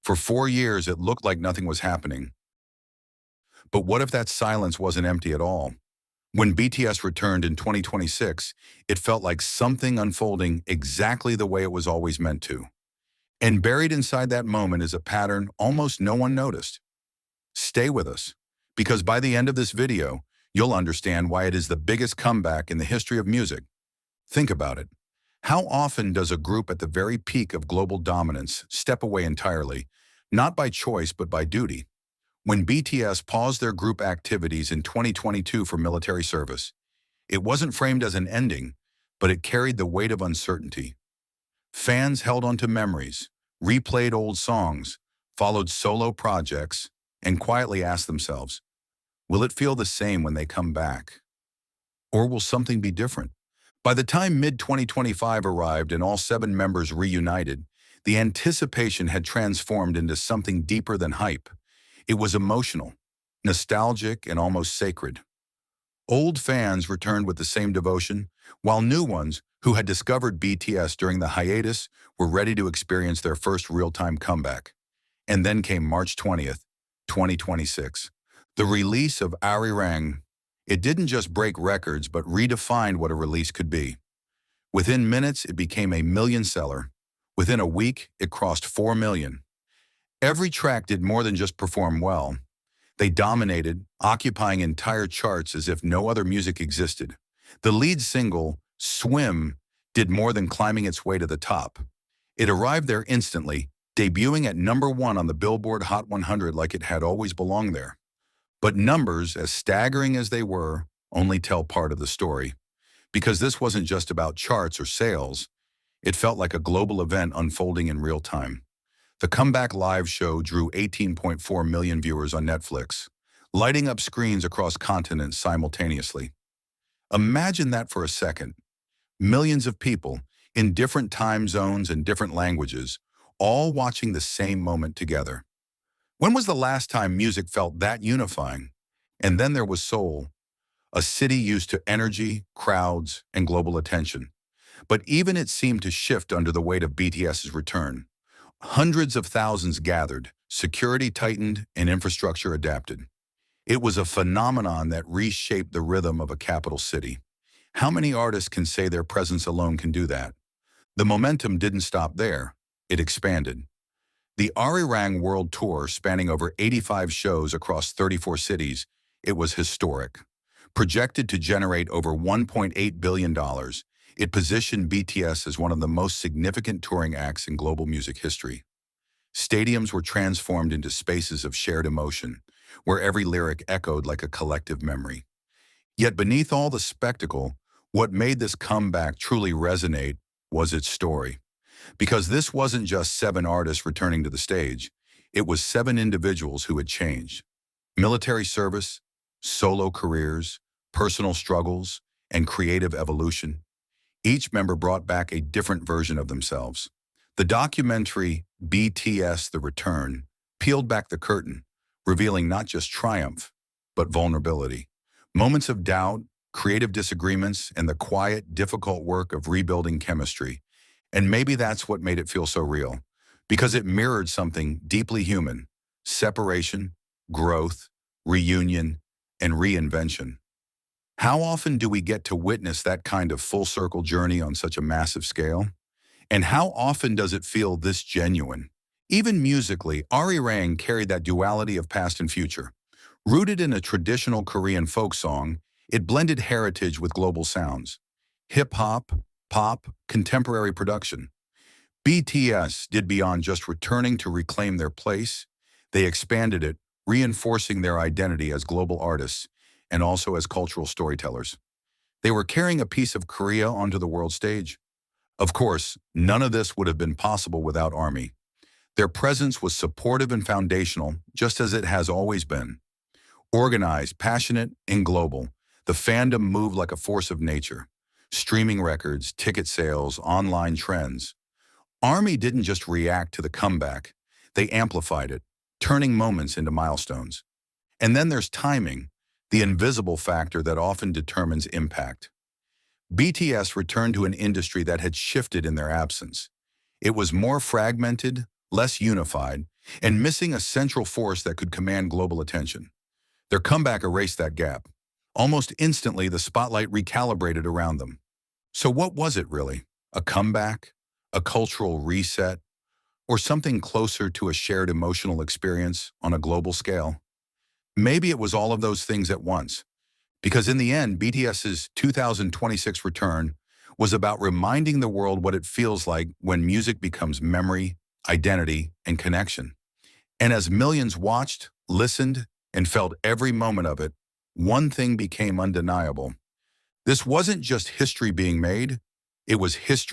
For 4 years, it looked like nothing was happening. But what if that silence wasn't empty at all? When BTS returned in 2026, it felt like something unfolding exactly the way it was always meant to. And buried inside that moment is a pattern almost no one noticed. Stay with us, because by the end of this video, you'll understand why it is the biggest comeback in the history of music. Think about it. How often does a group at the very peak of global dominance step away entirely, not by choice but by duty? When BTS paused their group activities in 2022 for military service, it wasn't framed as an ending, but it carried the weight of uncertainty. Fans held onto memories, replayed old songs, followed solo projects, and quietly asked themselves, will it feel the same when they come back? Or will something be different? By the time mid-2025 arrived and all 7 members reunited, the anticipation had transformed into something deeper than hype. It was emotional, nostalgic, and almost sacred. Old fans returned with the same devotion, while new ones, who had discovered BTS during the hiatus, were ready to experience their first real-time comeback. And then came March 20th, 2026. The release of ARIRANG. It didn't just break records, but redefined what a release could be. Within minutes, it became a million seller. Within a week, it crossed 4 million. Every track did more than just perform well. They dominated, occupying entire charts as if no other music existed. The lead single, Swim, did more than climbing its way to the top. It arrived there instantly, debuting at #1 on the Billboard Hot 100 like it had always belonged there. But numbers, as staggering as they were, only tell part of the story. Because this wasn't just about charts or sales, it felt like a global event unfolding in real time. The comeback live show drew 18.4 million viewers on Netflix, lighting up screens across continents simultaneously. Imagine that for a second. Millions of people, in different time zones and different languages, all watching the same moment together. When was the last time music felt that unifying? And then there was Seoul, a city used to energy, crowds, and global attention. But even it seemed to shift under the weight of BTS's return. Hundreds of thousands gathered, security tightened, and infrastructure adapted. It was a phenomenon that reshaped the rhythm of a capital city. How many artists can say their presence alone can do that? The momentum didn't stop there. It expanded. The ARIRANG World Tour, spanning over 85 shows across 34 cities, it was historic. Projected to generate over $1.8 billion, it positioned BTS as one of the most significant touring acts in global music history. Stadiums were transformed into spaces of shared emotion, where every lyric echoed like a collective memory. Yet beneath all the spectacle, what made this comeback truly resonate was its story. Because this wasn't just 7 artists returning to the stage, it was 7 individuals who had changed. Military service, solo careers, personal struggles, and creative evolution. Each member brought back a different version of themselves. The documentary BTS: The Return peeled back the curtain, revealing not just triumph, but vulnerability. Moments of doubt, creative disagreements, and the quiet, difficult work of rebuilding chemistry. And maybe that's what made it feel so real, because it mirrored something deeply human: separation, growth, reunion, and reinvention. How often do we get to witness that kind of full-circle journey on such a massive scale? And how often does it feel this genuine? Even musically, ARIRANG carried that duality of past and future. Rooted in a traditional Korean folk song, it blended heritage with global sounds. Hip-hop, pop, contemporary production. BTS did beyond just returning to reclaim their place. They expanded it, reinforcing their identity as global artists and also as cultural storytellers. They were carrying a piece of Korea onto the world stage. Of course, none of this would have been possible without ARMY. Their presence was supportive and foundational, just as it has always been. Organized, passionate, and global, the fandom moved like a force of nature. Streaming records, ticket sales, online trends. ARMY didn't just react to the comeback, they amplified it, turning moments into milestones. And then there's timing, the invisible factor that often determines impact. BTS returned to an industry that had shifted in their absence. It was more fragmented, less unified, and missing a central force that could command global attention. Their comeback erased that gap. Almost instantly, the spotlight recalibrated around them. So what was it really? A comeback? A cultural reset? Or something closer to a shared emotional experience on a global scale? Maybe it was all of those things at once. Because in the end, BTS's 2026 return was about reminding the world what it feels like when music becomes memory, identity, and connection. And as millions watched, listened, and felt every moment of it, one thing became undeniable. This wasn't just history being made, it was history